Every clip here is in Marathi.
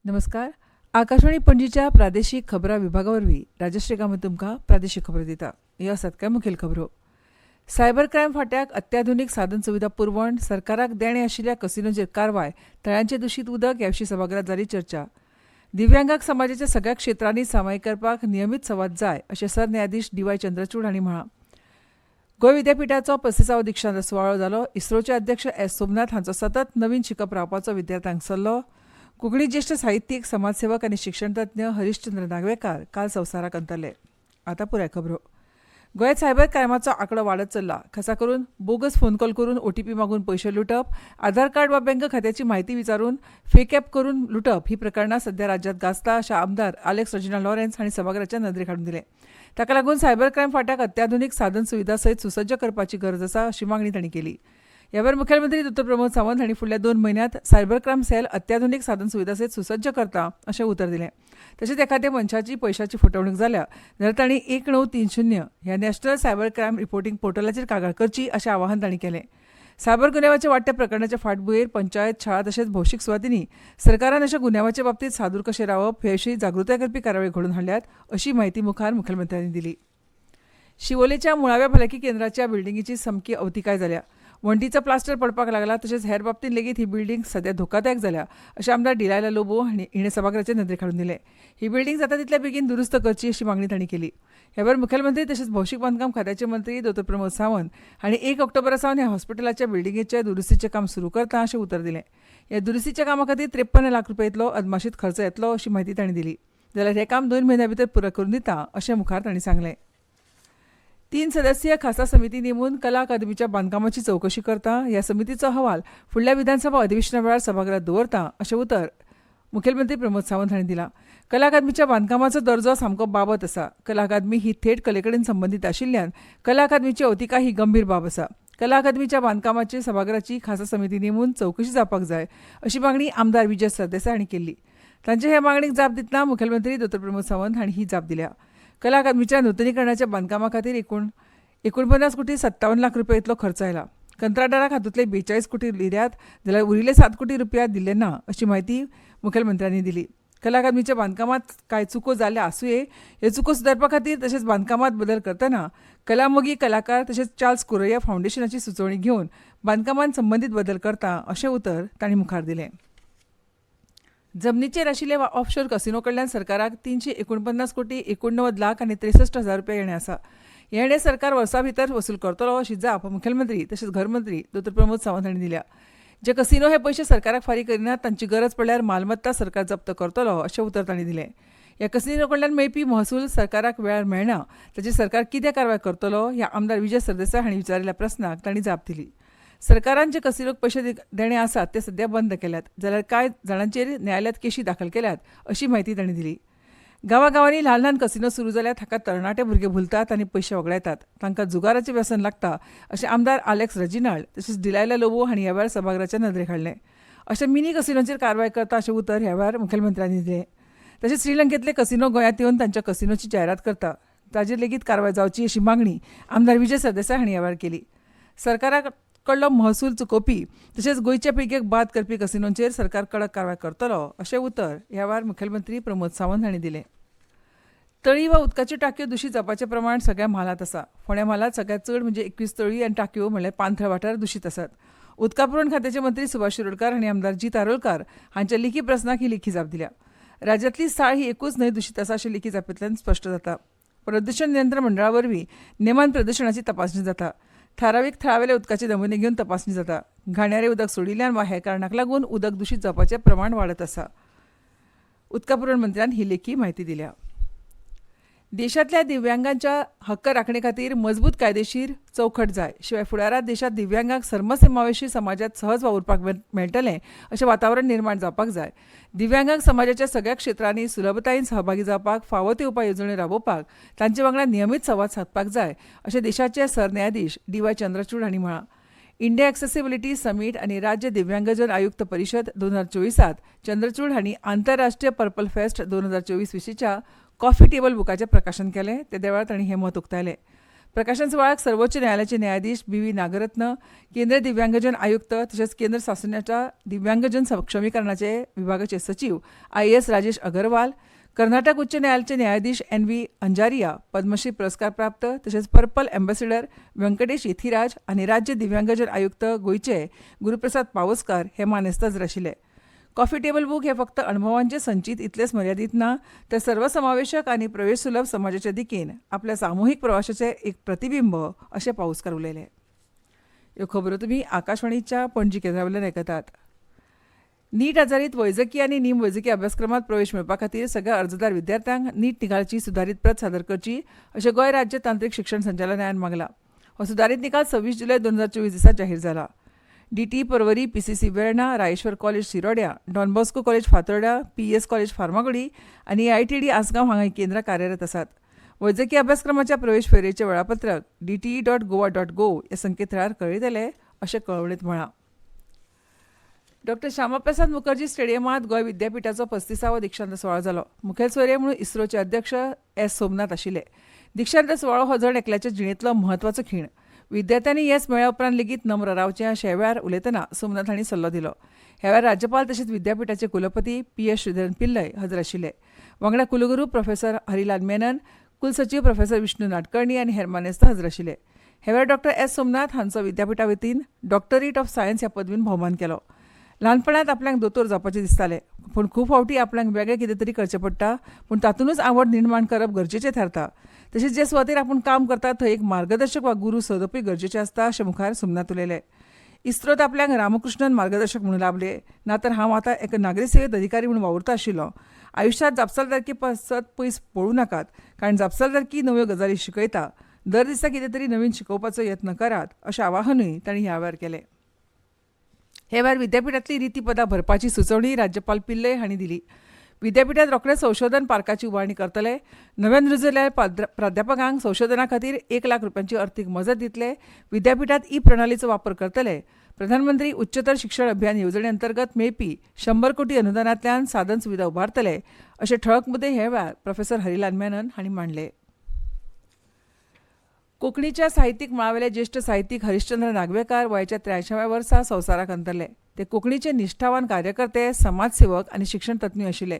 नमस्कार. आकाशवाणी पणजीच्या प्रादेशीक खबरां विभागावरवीं राजश्री कामत तुमकां प्रादेशीक खबरो दिता. ह्यो आसात कांय मुखेल खबरो. सायबर क्रायम फाट्याक अत्याधुनीक साधन सुविधा पुरवण, सरकाराक देणे आशिल्ल्या कसिनोचेर कारवाय, तळ्यांचें दुशीत उदक ह्या विशीं सभागृहात जाली चर्चा. दिव्यांगांक समाजाच्या सगळ्या क्षेत्रांनी सामायिक करपाक नियमीत संवाद जाय अशें सरन्यायाधीश डी.वाय. चंद्रचूड हांणी म्हळां. गोंय विद्यापिठाचो 35वा दिक्षांत सुवाळो जालो. इस्रोचे अध्यक्ष एस. सोमनाथ हांचो सतत नवीन शिकप रावपाचो विद्यार्थ्यांक सल्लो. कोंकणी ज्येश्ठ साहित्यीक, समाजसेवक आनी शिक्षणतज्ञ हरिश्चंद्र नागवेकार काल संवसाराक अंतरले. आतां पुराय खबरो. गोंयांत सायबर क्रायमाचो आंकडो वाडत चल्ला. खासा करून बोगस फोन कॉल करून ओटीपी मागून पयशे लुटप, आधार कार्ड वा बँक खात्याची म्हायती विचारून फेक ॲप करून लुटप ही प्रकरणां सध्या राज्यांत गाजता अशें आमदार आलेक्स रेजिनाल्ड लॉरेन्स हांणी सभागृहाच्या नदरेक हाडून दिलें. ताका लागून सायबर क्रायम फाट्याक अत्याधुनीक साधन सुविधा सयत सुसज्ज करपाची गरज आसा अशी मागणी तांणी केली. ह्या वेळार मुखेलमंत्री डॉ. प्रमोद सावंत हांणी फुडल्या 2 म्हयन्यांत सायबर क्रायम सेल अत्याधुनीक साधन सुविधा सयत सुसज्ज करता अशें उतर दिलें. तशेंच एखाद्या मनशाची पयशांची फटवणूक जाल्या जाल्यार तांणी 1930 ह्या नॅशनल सायबर क्रायम रिपोर्टिंग पोर्टलाचेर कागाळ करची अशें आवाहन तांणी केलें. सायबर गुन्यांवाच्या वाडट्या प्रकरणाच्या फाटभुंयेर पंचायत, शाळा तशेंच भौशीक सुवातींनी सरकारान अशा गुन्यांवाच्या बाबतींत सादूर कशें रावप हे विशीं जागृताय करपी कार्यावळी घडोवन हाडल्यात अशी म्हायती मुखार मुखेलमंत्र्यांनी दिली. शिवोलेच्या मुळाव्या भलायकी केंद्राच्या बिल्डिंगेची सामकी अवतिकाय जाल्या. वणटीचो प्लास्टर पडपाक लागला. तशेंच हेर बाबतींत लेगीत ही बिल्डींग सध्या धोकादायक जाल्या अशें आमदार डिलायला लोबो हिणें सभागृहाचे नदरेक हाडून दिलें. ही बिल्डींग जाता तितल्या बेगीन दुरुस्त करची अशी मागणी तांणी केली. ह्या वेळार मुखेलमंत्री तशेंच भौशीक बांदकाम खात्याचे मंत्री डॉ. प्रमोद सावंत हांणी 1 ऑक्टोबरा सावन ह्या हॉस्पिटलाच्या बिल्डिंगेचे दुरुस्तीचें काम सुरू करता अशें उतर दिलें. ह्या दुरुस्तीच्या कामा खातीर 53 लाख रुपया इतलो अदमाशीत खर्च येतलो अशी म्हायती तांणी दिली. जाल्यार हें काम 2 म्हयन्यां भितर पुरो करून दिता अशें मुखार तांणी सांगलें. 3 सदस्यीय खासा समिती नेमून कला अकादमीच्या बांदकामाची चवकशी करता. ह्या समितीचो अहवाल फुडल्या विधानसभा अधिवेशना वेळार सभागृहात दवरता अशें उतर मुखेलमंत्री प्रमोद सावंत हांणी दिलां. कला अकादमीच्या बांदकामाचो दर्जो सामको बाबत आसा. कला अकादमी ही थेट कलेकडेन संबंदीत आशिल्ल्यान कला अकादमीची अवतिकाय ही गंभीर बाब आसा. कला अकादमीच्या बांदकामाची सभागृहाची खासा समिती नेमून चवकशी जावपाक जाय अशी मागणी आमदार विजय सरदेसाय हांणी केल्ली. तांचे ह्या मागणीक जाप दितना मुखेलमंत्री डॉ. प्रमोद सावंत हांणी ही जाप दिल्या. कला अकादमीच्या नूतनीकरणाच्या बांदकामा खातीर 49 कोटी 57 लाख रुपया इतलो खर्च आयला. कंत्राटदाराक हातूंतले 42 कोटी दिल्यात जाल्यार उरिल्ले 7 कोटी रुपया दिल्ले ना अशी म्हायती मुखेलमंत्र्यांनी दिली. कला अकादमीच्या बांदकामात कांय चुको जाल्ल्या आसूये ह्यो चुको सुदारपा खातीर तशेंच बांदकामात बदल करतना कला मोगी कलाकार तशेंच चार्ल्स कुरैया फावंडेशनाची सुचोवणी घेवन बांदकामांत संबंदीत बदल करता अशें उतर तांणी मुखार दिलें. जमनीचेर आशिल्ले वा ऑफशोर कसिनो कडल्यान सरकाराक 349 कोटी 89 लाख आनी 63 हजार रुपया येणें आसा. हे येणें सरकार वर्सा भितर वसूल करतलो अशी जाप मुखेलमंत्री तशेंच घरमंत्री डॉ. प्रमोद सावंत हांणी दिल्या. जे कसिनो हे पयशे सरकाराक फारीक करिनात तांची गरज पडल्यार मालमत्ता सरकार जप्त करतलो अशें उतर तांणी दिलें. ह्या कसिनो कडल्यान मेळपी महसूल सरकाराक वेळार मेळना ताची सरकार कितें कारवाय करतलो ह्या आमदार विजय सरदेसाय हांणी विचारिल्ल्या प्रस्नाक तांणी जाप दिली. सरकारान जे कसिनोक पयशे देणे आसात ते सध्या बंद केल्यात जाल्यार कांय जाणांचेर न्यायालयात केशी दाखल केल्यात अशी म्हायती तांणी दिली. गांवांनी ल्हान ल्हान कसिनो सुरू जाल्यात हाका तरणाटे भुरगे भुलतात आनी पयशे वगडायतात. तांकां जुगाराचें व्यसन लागता अशें आमदार आलेक्स रेजिनाल्ड तशेंच डिलायला लोबो हांणी ह्या वेळार सभागृहाच्या नदरेक हाडलें. अशा मिनी कसिनोचेर कारवाय करता अशें उतर ह्या वेळार मुखेलमंत्र्यांनी दिलें. तशेंच श्रीलंकेंतले कसिनो गोंयांत येवन तांच्या कसिनोची जायरात करता ताचेर लेगीत कारवाय जावची अशी मागणी आमदार विजय सरदेसाय हांणी ह्या वेळार केली. सरकाराक कडलो महसूल चुकोवपी तशेंच गोंयच्या पिळगेक बाद करपी कसिनोंचेर सरकार कडक कारवाय करतलो अशें उतर ह्या वेळार मुखेलमंत्री प्रमोद सावंत हांणी दिलें. तळी वा उदकाच्यो टांक्यो दुशीत जावपाचें प्रमाण सगळ्या म्हालांत आसा. फोंड्या म्हालांत सगळ्यात चड म्हणजे 21 तळी आनी टांक्यो म्हणल्यार पाणथळ वाठार दुशीत आसात. उदका पुरवण खात्याचे मंत्री सुभाष शिरोडकार हांणी आमदार जी तारोलकार हांच्या लेखी प्रस्नाक ही लेखी जाप दिल्या. राज्यांतली साळ ही एकूच न्हंय दुशीत आसा अशें लेखी जापेंतल्यान स्पश्ट जाता. प्रदूशण नियंत्रण मंडळा वरवीं नेमान प्रदूशणाची तपासणी जाता. थारावीक थळावेले उदकाचे नमुने घेवन तपासणी जाता. घाणयारें उदक सोडिल्ल्यान वा हे कारणाक लागून उदक दुशीत जावपाचें प्रमाण वाडत आसा. उदका पुरवण मंत्र्यान ही लेखी म्हायती दिल्या. देशांतल्या दिव्यांगांच्या हक्क राखणे खातीर मजबूत कायदेशीर चौखट जाय. शिवाय फुडारात देशांत दिव्यांगांक सर्मसमावेशी समाजात सहज वावुरपाक मेळटलें अशें वातावरण निर्माण जावपाक जाय. दिव्यांगांक समाजाच्या सगळ्या क्षेत्रांनी सुलभतायेन सहभागी जावपाक फावो त्यो उपाय येवजण्यो राबोवपाक तांचे वांगडा नियमीत संवाद सादपाक जाय अशें देशाचे सरन्यायाधीश डी.वाय. चंद्रचूड हांणी म्हळां. इंडिया एक्सेसिबिलिटी समीट आनी राज्य दिव्यांगजन आयुक्त परिशद 2024 चंद्रचूड हांणी आंतरराष्ट्रीय पर्पल फेस्ट 2024 विशींच्या कॉफी टेबल बुकाचें प्रकाशन केलें. ते वेळार तांणी हें मत उक्तायलें. प्रकाशन सुवाळ्याक सर्वोच्च न्यायालयाचे न्यायाधीश बी नागरत्न, केंद्रीय दिव्यांगजन आयुक्त तशेंच केंद्र शासनाच्या दिव्यांगजन सक्षमीकरणाचे विभागाचे सचिव IAS राजेश अगरवाल, कर्नाटक उच्च न्यायालयाचे न्यायाधीश NV अंजारिया, पद्मश्री पुरस्कार प्राप्त तशेंच पर्पल एम्बेसेडर व्यंकटेश येथिराज आनी राज्य दिव्यांगजन आयुक्त गोंयचे गुरुप्रसाद पावसकार हे मानेस्त आशिल्ले. कॉफी टेबल बूक हे फक्त अणभवांचे संचित इतलेच मर्यादित ना, तर सर्वसमावेशक आणि प्रवेश सुलभ समाजाच्या दिकेन आपल्या सामुहिक प्रवासाचे एक प्रतिबिंब असे पावसकार उलयले. ह्यो खबरो तुमी आकाशवाणीच्या पणजी केंद्रावयल्यान आयकतात. नीट आधारीत वैजकी आनी निम वैजकी अभ्यासक्रमात प्रवेश मेळपा खातीर सगळ्या अर्जदार विद्यार्थ्यांक नीट निकालाची सुदारीत प्रत सादर करची अशें गोंय राज्य तांत्रीक शिक्षण संचालनालयान मागला. हो सुदारीत निकाल 26 जुलय 2024 दिसा जाहीर जाला. DT Porvorim, PCC Verna, Rayeshwar college शिरोड्या, Don Bosco college Fatorda, PS college Farmagudi आनी IITD आसगांव हांगा ही केंद्रां कार्यरत आसात. वैजकी अभ्यासक्रमाच्या प्रवेश फेरयेचें वेळापत्रक dte.goa.go ह्या संकेतथळार कळयतले अशें कळवणेंत म्हळां. डॉ. श्यामाप्रसाद मुखर्जी स्टेडियमांत गोंय विद्यापीठाचो 35वा दिक्षांत सुवाळो जालो. मुखेल सोयरे म्हणून इस्रोचे अध्यक्ष S. सोमनाथ आशिल्ले. दिक्षांत सुवाळो हो जण एकल्याच्या जिणेंतलो म्हत्वाचो खीण. विद्यार्थ्यांनी येस मेळ्ळ्या उपरांत लेगीत नम्र रावचें अशें ह्या वेळार उलयतना सोमनाथ हांणी सल्लो दिलो. ह्या वेळार राज्यपाल तशेंच विद्यापीठाचे कुलपती PS श्रीधरन पिल्लय हजर आशिल्ले. वांगडा कुलगुरू प्रोफेसर हरिलाल मेनन, कुलसचिव प्रोफेसर विष्णू नाडकर्णी आनी हेर मानेस्त हजर आशिल्ले. ह्या वेळार डॉ. S. सोमनाथ हांचो विद्यापीठा वतीन डॉक्टरेट ऑफ सायन्स ह्या पदवीन भोवमान केलो. ल्हानपणांत आपल्याक दोतोर जावपाचें दिसतालें, पूण खूब फावटी आपल्याक वेगळें कितें तरी करचें पडटा, पूण तातूंतच आवड निर्माण करप गरजेचें थारता. तशेंच जे सुवातेर आपूण काम करता थंय एक मार्गदर्शक वा गुरू सोदपूय गरजेचें आसता अशें मुखार सोमनाथ उलयले. इस्रोत आपल्याक रामकृष्णन मार्गदर्शक म्हणून लाभले, ना तर हांव आतां एक नागरी सेवेत अधिकारी म्हणून वावुरता आशिल्लो. आयुश्यांत जापसालदारकी पासत पयस पळूं नाकात, कारण जापसालदारकी नव्यो गजाली शिकयता. दर दिसा कितें तरी नवीन शिकोवपाचो यत्न करात अशें आवाहनूय तांणी ह्या वेळार केलें. हे वेळार विद्यापीठांतली रिती पदां भरपाची सुचोवणी राज्यपाल पिल्लय हांणी दिली. विद्यापीठांत रोखडेच संशोधन पार्काची उबारणी करतले. नव्यान रुजयल्ल्या प्राध्यापकांक संशोधना खातीर 1 लाख रुपयांची अर्थीक मजत दितले. विद्यापीठांत प्रणालीचो वापर करतले. प्रधानमंत्री उच्चतर शिक्षण अभियान येवजणे अंतर्गत मेळपी 100 कोटी अनुदानांतल्यान साधन सुविधा उबारतले अशे ठळक मुद्दे हे वेळार प्रोफेसर हरिलाल मेनन हांणी मांडले. कोंकणीच्या साहित्यीक मळावेले ज्येश्ठ साहित्यीक हरिश्चंद्र नागवेकार वयाच्या 83व्या वर्सा संवसाराक अंतरले. ते कोंकणीचे निश्ठावान कार्यकर्ते, समाजसेवक आनी शिक्षण तज्ञ आशिल्ले.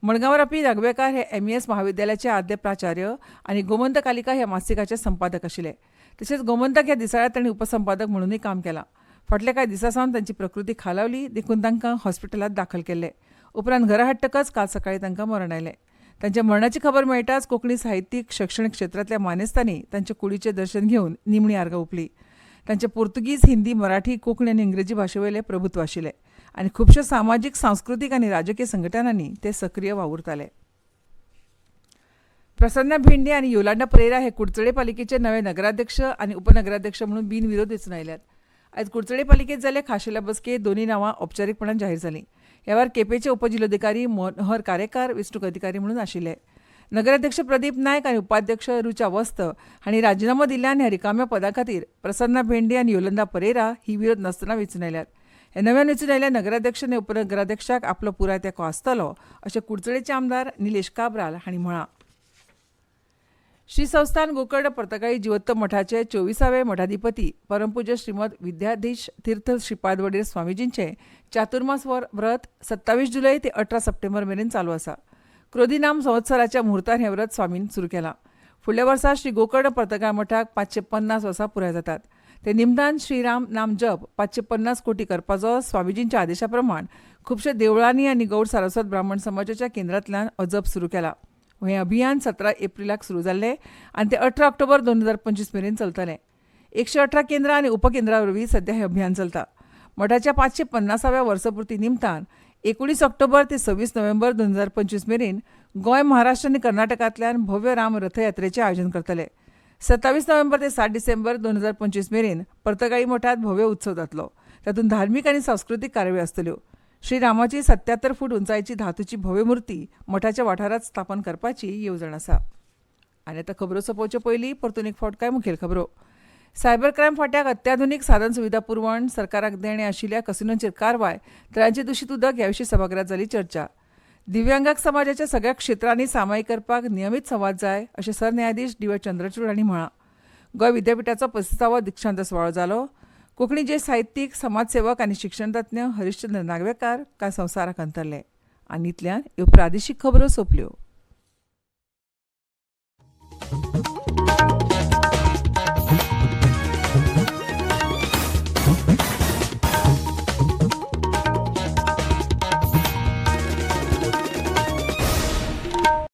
मडगांव रावपी नागवेकार हे MES महाविद्यालयाचे आद्य प्राचार्य आनी गोमंतकालिका ह्या मासिकाचे संपादक आशिल्ले. तशेंच गोमंतक ह्या दिसाळ्यात तांणी उपसंपादक म्हणूनय काम केलां. फाटल्या कांय दिसां सावन तांची प्रकृती खालावली, देखून तांकां हॉस्पिटलांत दाखल केल्ले. उपरांत घरा हाडटकच काल सकाळीं तांकां मरण आयलें. तांच्या मरणाची खबर मेळटाच कोंकणी साहित्यीक शैक्षणीक क्षेत्रांतल्या मानेस्तांनी तांचे कुडीचें दर्शन घेवन निमणी आर्गां ओंपलीं. तांचे पुर्तुगीज, हिंदी, मराठी, कोंकणी आनी इंग्रजी भाशेवयले प्रभुत्व आशिल्ले आनी खुबश्या सामाजीक, सांस्कृतीक आनी राजकीय संघटनांनी ते सक्रीय वावुरताले. प्रसन्न भेंडे आनी योलांडा परेरा हे कुडचडे पालिकेचे नवे नगराध्यक्ष आनी उपनगराध्यक्ष म्हणून बिनविरोध वेंचून आयल्यात. आयज कुडचडे पालिकेंत जाल्ले खाशेल्या बसकेंत दोनूय नांवां औपचारीकपणान जाहीर जालीं. ह्या वेळार केपेंचे उपजिल्लोधिकारी मनोहर कारेकार वेंचणूक अधिकारी म्हणून आशिल्ले. नगराध्यक्ष प्रदीप नायक आनी उपाध्यक्ष रुचा वस्त हांणी राजिनामो दिल्ल्यान ह्या रिकाम्या पदा खातीर प्रसन्न भेंडे आनी योलंदा परेरा ही विरोध नासतना वेंचून आयल्यात. हे नव्यान वेंचून आयिल्ल्या नगराध्यक्ष आनी उपनगराध्यक्षाक आपलो पुराय तेंको आसतलो अशें कुडचडेचे आमदार निलेश काब्राल हांणी म्हळां. श्री संस्थान गोकर्ण पर्तगाळी जिवोत्तम मठाचे 24वे मठाधिपती परमपूज्य श्रीमद विद्याधीश तीर्थ श्रीपाद वडील स्वामीजींचे चातुर्मास व्रत 27 जुलय ते 18 सप्टेंबर मेरेन चालू आसा. क्रोधी नाम संवत्सराच्या मुहूर्तार हें व्रत स्वामीन सुरू केलां. फुडल्या वर्सा श्री गोकर्ण पर्तगाळ मठाक 550 वर्सां पुराय जातात. ते निमतान श्रीराम नाम जप 550 कोटी करपाचो स्वामीजींच्या आदेशा प्रमाण खुबशे देवळांनी आनी गौड सारस्वत ब्राह्मण समाजाच्या केंद्रांतल्यान हो जप सुरू केला. हें अभियान 17 एप्रिलाक सुरू जाल्लें आनी ते 18 ऑक्टोबर 2025 मेरेन चलतलें. 118 केंद्रां आनी उपकेंद्रां वरवीं सध्या हें अभियान चलता. मठाच्या 550व्या वर्सपुर्ती निमतान 19 ऑक्टोबर ते 26 नोव्हेंबर 2025 मेरेन गोंय, महाराष्ट्र आनी कर्नाटकांतल्यान भव्य राम रथयात्रेचें आयोजन करतले. 27 नोव्हेंबर ते 7 डिसेंबर 2025 मेरेन पर्तगाळी मठांत भव्य उत्सव जातलो. तातूंत धार्मीक आनी सांस्कृतीक कार्यावळी आसतल्यो. श्रीरामाची 77 फूट उंचायेची धातूची भव्य मुर्ती मठाच्या वाठारांत स्थापन करपाची येवजण आसा. आनी आतां खबरो सोंपोवचे पयलीं परतून एक फावट कांय मुखेल खबरो. सायबर क्रायम फाट्याक अत्याधुनीक साधन सुविधा पुरवण, सरकाराक देणे आशिल्ल्या कसिनोंचेर कारवाय, तळ्यांचें दुशीत उदक ह्या विशीं सभागृहांत जाली चर्चा. दिव्यांगाक समाजाच्या सगळ्या क्षेत्रांनी सामायिक करपाक नियमीत संवाद जाय अशें सरन्यायाधीश DY चंद्रचूड हांणी म्हळां. गोंय विद्यापीठाचो 35वो दिक्षांत सुवाळो जालो. कोंकणी जे साहित्यीक, समाजसेवक आनी शिक्षणतज्ञ हरिश्चंद्र नागवेकार काल संवसाराक अंतरले. आनी इतल्यान ह्यो प्रादेशीक खबरो सोंपल्यो.